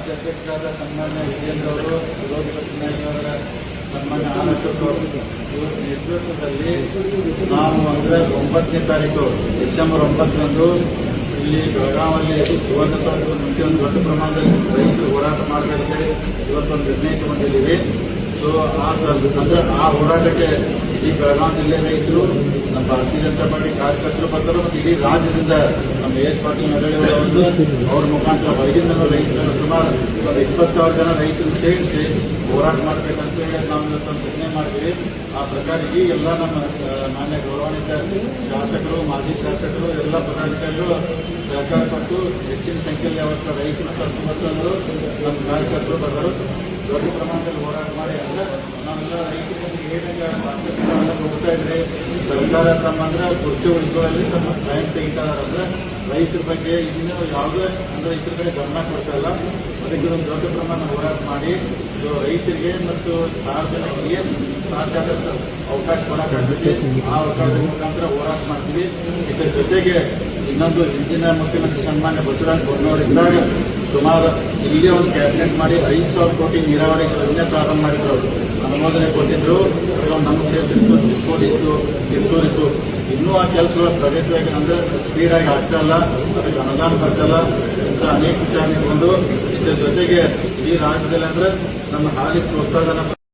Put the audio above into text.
ರಾಜ್ಯಾಧ್ಯಕ್ಷರಾದ ಸನ್ಮಾನ್ಯ ವಿಜೇಂದ್ರ ಅವರು, ವಿರೋಧ ಪಕ್ಷ ನಾಯಕರಾದ ಸನ್ಮಾನ್ಯ ಆನಂದ್ ಅವರು ಇವರ ನೇತೃತ್ವದಲ್ಲಿ ನಾವು ಅಂದರೆ 9ನೇ ತಾರೀಕು ಡಿಸೆಂಬರ್ 9ರಂದು ಇಲ್ಲಿ ಬೆಳಗಾವಲ್ಲಿ ಸುವರ್ಣಸೌಧದ ಮುಂಚೆ ಒಂದು ದೊಡ್ಡ ಪ್ರಮಾಣದಲ್ಲಿ ರೈತರು ಹೋರಾಟ ಮಾಡಬೇಕಂತ ಇವತ್ತೊಂದು ನಿರ್ಣಯಕ್ಕೆ ಬಂದಿದ್ದೀವಿ. ಸೊ ಅಂದ್ರೆ ಆ ಹೋರಾಟಕ್ಕೆ ಇಡೀ ಬೆಳಗಾವಿ ಜಿಲ್ಲೆ ರೈತರು, ನಮ್ಮ ಭಾರತೀಯ ಜನತಾ ಪಾರ್ಟಿ ಕಾರ್ಯಕರ್ತರು ಬರ್ತಾರೆ ಮತ್ತು ಇಡೀ ರಾಜ್ಯದಿಂದ ನಮ್ಮ ಎಸ್ ಪಾಟೀಲ್ ನಡಳಿಯವರು ಅವ್ರ ಮುಖಾಂತರ ಹೊರಗಿಂದ ರೈತರು ಸುಮಾರು ಒಂದು 20,000 ಜನ ರೈತರು ಸೇರಿಸಿ ಹೋರಾಟ ಮಾಡಬೇಕಂತೇಳಿ ನಾವು ಇವತ್ತೊಂದು ನಿರ್ಣಯ ಮಾಡಿದ್ವಿ. ಆ ಪ್ರಕಾರ ಈ ಎಲ್ಲ ನಮ್ಮ ಮಾನ್ಯ ಗೌರವಾನ್ವಿತ ಶಾಸಕರು, ಮಾಜಿ ಶಾಸಕರು, ಎಲ್ಲ ಪದಾಧಿಕಾರಿಗಳು ಸಹಕಾರ ಕೊಟ್ಟು ಹೆಚ್ಚಿನ ಸಂಖ್ಯೆಯಲ್ಲಿ ಅವತ್ತು ರೈತರು ಕರ್ಕೊಂಡ್ಬರ್ತಾರೆ. ನಮ್ಮ ಕಾರ್ಯಕರ್ತರು ಬರ್ತಾರೆ. ದೊಡ್ಡ ಪ್ರಮಾಣದಲ್ಲಿ ಹೋರಾಟ ಮಾಡಿ ಅಂದ್ರೆ ನಾವೆಲ್ಲ ರೈತರಿಗೆ ಏನಾಗ ಹೋಗ್ತಾ ಇದ್ರೆ ಸರ್ಕಾರ ತಮ್ಮಂದ್ರೆ ಕುರ್ಚಿ ಉಳಿಸುವಲ್ಲಿ ತಮ್ಮ ಟೈಮ್ ತೆಗಿತಾರೆ. ಅಂದ್ರೆ ರೈತರ ಬಗ್ಗೆ ಇನ್ನೂ ಯಾವುದೇ ಅಂದ್ರೆ ರೈತರ ಕಡೆ ಗಮನ ಕೊಡ್ತಾ ಇಲ್ಲ. ಅದಕ್ಕೆ ಒಂದು ದೊಡ್ಡ ಪ್ರಮಾಣ ಹೋರಾಟ ಮಾಡಿ ರೈತರಿಗೆ ಮತ್ತು ಸಾರ್ವಜನಿಕರಿಗೆ ಏನು ಸಾಧ್ಯ ಆದಷ್ಟು ಅವಕಾಶ ಕೊಡೋಕ್ಕಾಗ್ತೈತಿ. ಆ ಅವಕಾಶದ ಮುಖಾಂತರ ಹೋರಾಟ ಮಾಡ್ತೀವಿ. ಇದರ ಜೊತೆಗೆ ಇನ್ನೊಂದು ಹಿಂದಿನ ಮುಖ್ಯಮಂತ್ರಿ ಸನ್ಮಾನ್ಯ ಬಸವರಾಜ ಬೊಮ್ಮಾಯಿಯವರಿದ್ದಾಗ ಸುಮಾರು ಇಲ್ಲಿಯೇ ಒಂದು ಕ್ಯಾಬಿನೆಟ್ ಮಾಡಿ 5,000 ಕೋಟಿ ನೀರಾವರಿ ಯೋಜನೆ ಪ್ರಾರಂಭ ಮಾಡಿದ್ರು. ಅನುಮೋದನೆ ಕೊಟ್ಟಿದ್ರು. ನಮ್ಮ ಕ್ಷೇತ್ರ ಇತ್ತು, ಚಿಕ್ಕೋಡಿ ಇತ್ತು, ಕಿತ್ತೂರು ಇತ್ತು. ಇನ್ನೂ ಆ ಕೆಲಸಗಳ ಪ್ರಗತಿಯಾಗಿ ಅಂದ್ರೆ ಸ್ಪೀಡಾಗಿ ಆಗ್ತಾ ಇಲ್ಲ, ಅದಕ್ಕೆ ಅನುದಾನ ಬರ್ತಾ ಇಲ್ಲ. ಇಂಥ ಅನೇಕ ವಿಚಾರಗಳು ಬಂದು ಇದರ ಜೊತೆಗೆ ಇಡೀ ರಾಜ್ಯದಲ್ಲಿ ಅಂದ್ರೆ ನಮ್ಮ ಹಾಲಿ ಪ್ರೋತ್ಸಾಹನ